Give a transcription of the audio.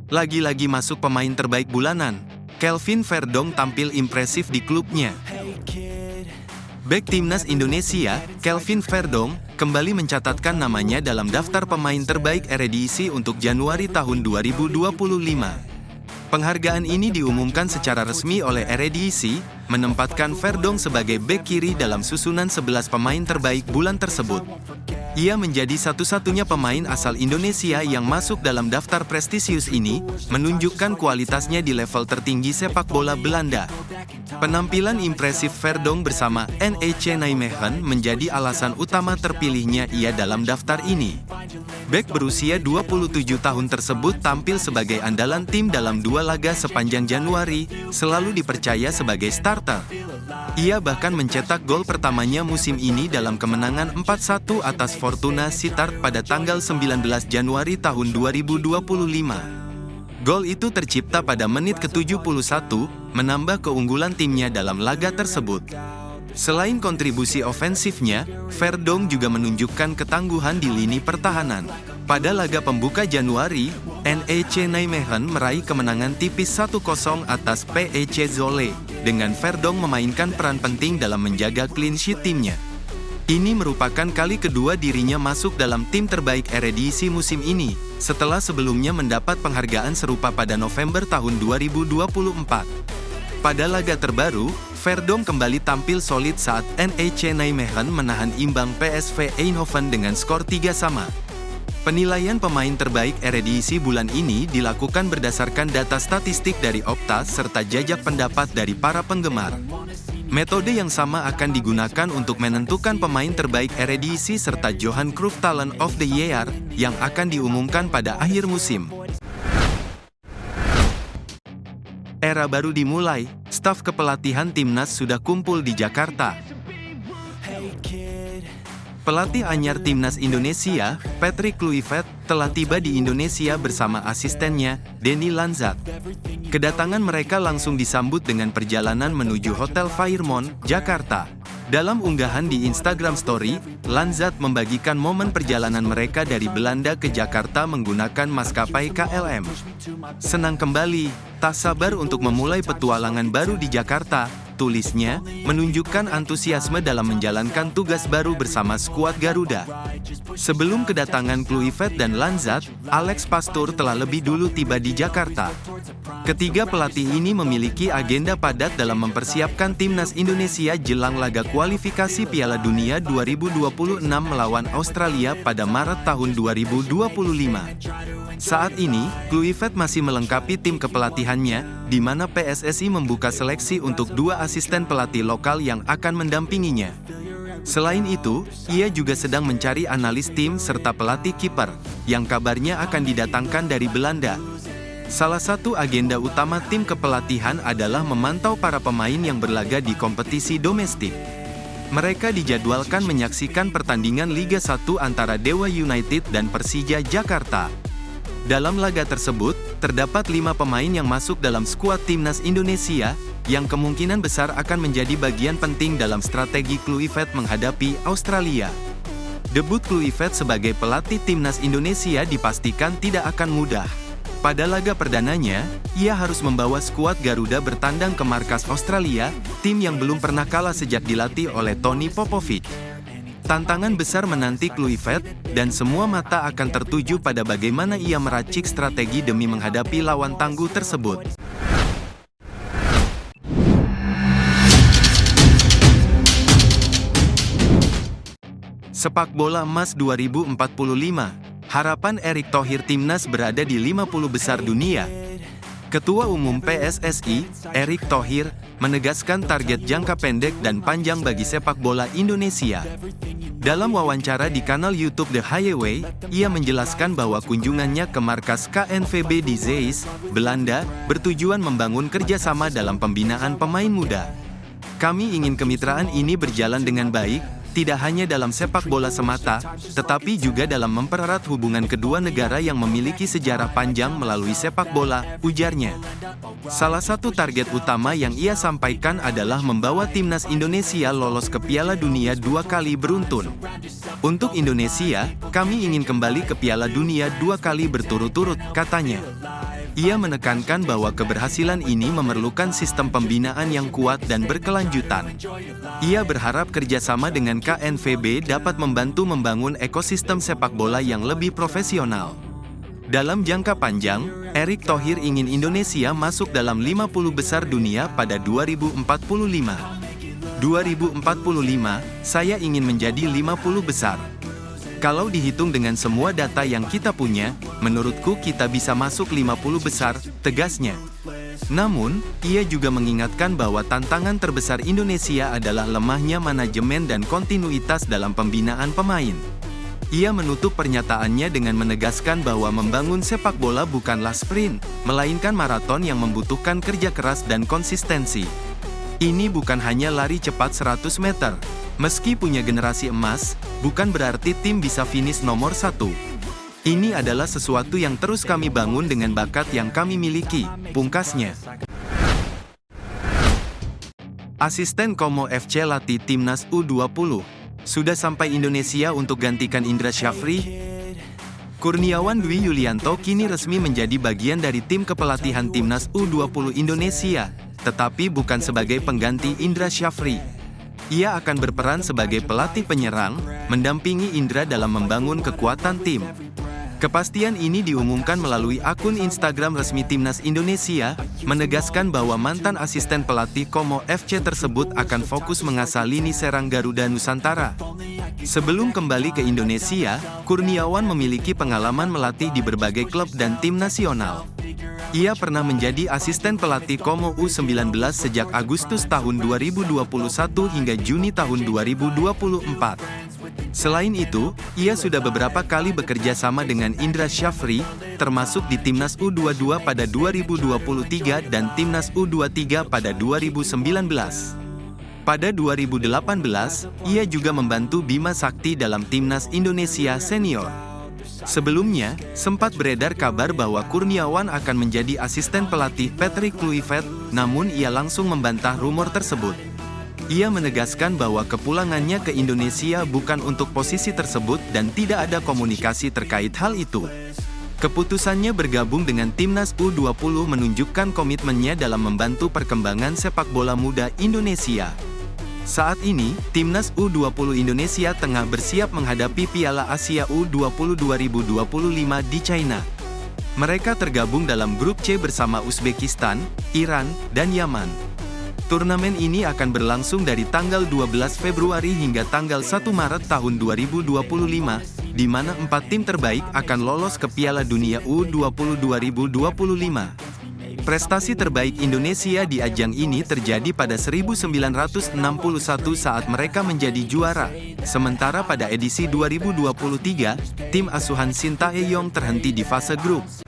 Lagi-lagi masuk pemain terbaik bulanan. Kelvin Verdong tampil impresif di klubnya. Bek Timnas Indonesia, Kelvin Verdong, kembali mencatatkan namanya dalam daftar pemain terbaik Eredivisie untuk Januari tahun 2025. Penghargaan ini diumumkan secara resmi oleh Eredivisie, menempatkan Verdong sebagai bek kiri dalam susunan 11 pemain terbaik bulan tersebut. Ia menjadi satu-satunya pemain asal Indonesia yang masuk dalam daftar prestisius ini, menunjukkan kualitasnya di level tertinggi sepak bola Belanda. Penampilan impresif Verdong bersama NEC Nijmegen menjadi alasan utama terpilihnya ia dalam daftar ini. Bek berusia 27 tahun tersebut tampil sebagai andalan tim dalam 2 laga sepanjang Januari, selalu dipercaya sebagai starter. Ia bahkan mencetak gol pertamanya musim ini dalam kemenangan 4-1 atas Fortuna Sittard pada tanggal 19 Januari tahun 2025. Gol itu tercipta pada menit ke-71, menambah keunggulan timnya dalam laga tersebut. Selain kontribusi ofensifnya, Verdong juga menunjukkan ketangguhan di lini pertahanan. Pada laga pembuka Januari, NEC Nijmegen meraih kemenangan tipis 1-0 atas PEC Zwolle, dengan Verdong memainkan peran penting dalam menjaga clean sheet timnya. Ini merupakan kali kedua dirinya masuk dalam tim terbaik Eredivisie musim ini, setelah sebelumnya mendapat penghargaan serupa pada November tahun 2024. Pada laga terbaru, Verdong kembali tampil solid saat NEC Nijmegen menahan imbang PSV Eindhoven dengan skor 3-3. Penilaian pemain terbaik Eredivisie bulan ini dilakukan berdasarkan data statistik dari Opta serta jajak pendapat dari para penggemar. Metode yang sama akan digunakan untuk menentukan pemain terbaik Eredivisie serta Johan Cruyff Talent of the Year yang akan diumumkan pada akhir musim. Era baru dimulai, staf kepelatihan timnas sudah kumpul di Jakarta. Pelatih anyar timnas Indonesia, Patrick Kluivert, telah tiba di Indonesia bersama asistennya, Denny Lanzat. Kedatangan mereka langsung disambut dengan perjalanan menuju Hotel Fairmont, Jakarta. Dalam unggahan di Instagram Story, Lanzat membagikan momen perjalanan mereka dari Belanda ke Jakarta menggunakan maskapai KLM. Senang kembali, tak sabar untuk memulai petualangan baru di Jakarta, tulisnya, menunjukkan antusiasme dalam menjalankan tugas baru bersama skuad Garuda. Sebelum kedatangan Kluivert dan Lanzat, Alex Pastoor telah lebih dulu tiba di Jakarta. Ketiga pelatih ini memiliki agenda padat dalam mempersiapkan timnas Indonesia jelang laga kualifikasi Piala Dunia 2026 melawan Australia pada Maret tahun 2025. Saat ini, Kluivert masih melengkapi tim kepelatihannya, di mana PSSI membuka seleksi untuk 2 asisten pelatih lokal yang akan mendampinginya. Selain itu, ia juga sedang mencari analis tim serta pelatih kiper, yang kabarnya akan didatangkan dari Belanda. Salah satu agenda utama tim kepelatihan adalah memantau para pemain yang berlaga di kompetisi domestik. Mereka dijadwalkan menyaksikan pertandingan Liga 1 antara Dewa United dan Persija Jakarta. Dalam laga tersebut, terdapat 5 pemain yang masuk dalam skuad timnas Indonesia, yang kemungkinan besar akan menjadi bagian penting dalam strategi Kluivert menghadapi Australia. Debut Kluivert sebagai pelatih timnas Indonesia dipastikan tidak akan mudah. Pada laga perdananya, ia harus membawa skuad Garuda bertandang ke markas Australia, tim yang belum pernah kalah sejak dilatih oleh Tony Popovic. Tantangan besar menanti Kluivert, dan semua mata akan tertuju pada bagaimana ia meracik strategi demi menghadapi lawan tangguh tersebut. Sepak bola emas 2045. Harapan Erick Thohir timnas berada di 50 besar dunia. Ketua Umum PSSI, Erick Thohir, menegaskan target jangka pendek dan panjang bagi sepak bola Indonesia. Dalam wawancara di kanal YouTube The Highway, ia menjelaskan bahwa kunjungannya ke markas KNVB di Zeist, Belanda, bertujuan membangun kerjasama dalam pembinaan pemain muda. Kami ingin kemitraan ini berjalan dengan baik, tidak hanya dalam sepak bola semata, tetapi juga dalam mempererat hubungan kedua negara yang memiliki sejarah panjang melalui sepak bola, ujarnya. Salah satu target utama yang ia sampaikan adalah membawa timnas Indonesia lolos ke Piala Dunia 2 kali beruntun. Untuk Indonesia, kami ingin kembali ke Piala Dunia 2 kali berturut-turut, katanya. Ia menekankan bahwa keberhasilan ini memerlukan sistem pembinaan yang kuat dan berkelanjutan. Ia berharap kerjasama dengan KNVB dapat membantu membangun ekosistem sepak bola yang lebih profesional. Dalam jangka panjang, Erick Thohir ingin Indonesia masuk dalam 50 besar dunia pada 2045. 2045, saya ingin menjadi 50 besar. Kalau dihitung dengan semua data yang kita punya, menurutku kita bisa masuk 50 besar, tegasnya. Namun, ia juga mengingatkan bahwa tantangan terbesar Indonesia adalah lemahnya manajemen dan kontinuitas dalam pembinaan pemain. Ia menutup pernyataannya dengan menegaskan bahwa membangun sepak bola bukanlah sprint, melainkan maraton yang membutuhkan kerja keras dan konsistensi. Ini bukan hanya lari cepat 100 meter. Meski punya generasi emas, bukan berarti tim bisa finish nomor 1. Ini adalah sesuatu yang terus kami bangun dengan bakat yang kami miliki, pungkasnya. Asisten Como FC latih Timnas U20. Sudah sampai Indonesia untuk gantikan Indra Syafri? Kurniawan Dwi Yulianto kini resmi menjadi bagian dari tim kepelatihan Timnas U20 Indonesia, tetapi bukan sebagai pengganti Indra Syafri. Ia akan berperan sebagai pelatih penyerang, mendampingi Indra dalam membangun kekuatan tim. Kepastian ini diumumkan melalui akun Instagram resmi Timnas Indonesia, menegaskan bahwa mantan asisten pelatih Como FC tersebut akan fokus mengasah lini serang Garuda Nusantara. Sebelum kembali ke Indonesia, Kurniawan memiliki pengalaman melatih di berbagai klub dan tim nasional. Ia pernah menjadi asisten pelatih Como U19 sejak Agustus tahun 2021 hingga Juni tahun 2024. Selain itu, ia sudah beberapa kali bekerja sama dengan Indra Syafri, termasuk di Timnas U22 pada 2023 dan Timnas U23 pada 2019. Pada 2018, ia juga membantu Bima Sakti dalam Timnas Indonesia Senior. Sebelumnya, sempat beredar kabar bahwa Kurniawan akan menjadi asisten pelatih Patrick Kluivert, namun ia langsung membantah rumor tersebut. Ia menegaskan bahwa kepulangannya ke Indonesia bukan untuk posisi tersebut dan tidak ada komunikasi terkait hal itu. Keputusannya bergabung dengan Timnas U20 menunjukkan komitmennya dalam membantu perkembangan sepak bola muda Indonesia. Saat ini, Timnas U20 Indonesia tengah bersiap menghadapi Piala Asia U20 2025 di China. Mereka tergabung dalam grup C bersama Uzbekistan, Iran, dan Yaman. Turnamen ini akan berlangsung dari tanggal 12 Februari hingga tanggal 1 Maret tahun 2025, di mana 4 tim terbaik akan lolos ke Piala Dunia U20 2025. Prestasi terbaik Indonesia di ajang ini terjadi pada 1961 saat mereka menjadi juara. Sementara pada edisi 2023, tim asuhan Sintayong terhenti di fase grup.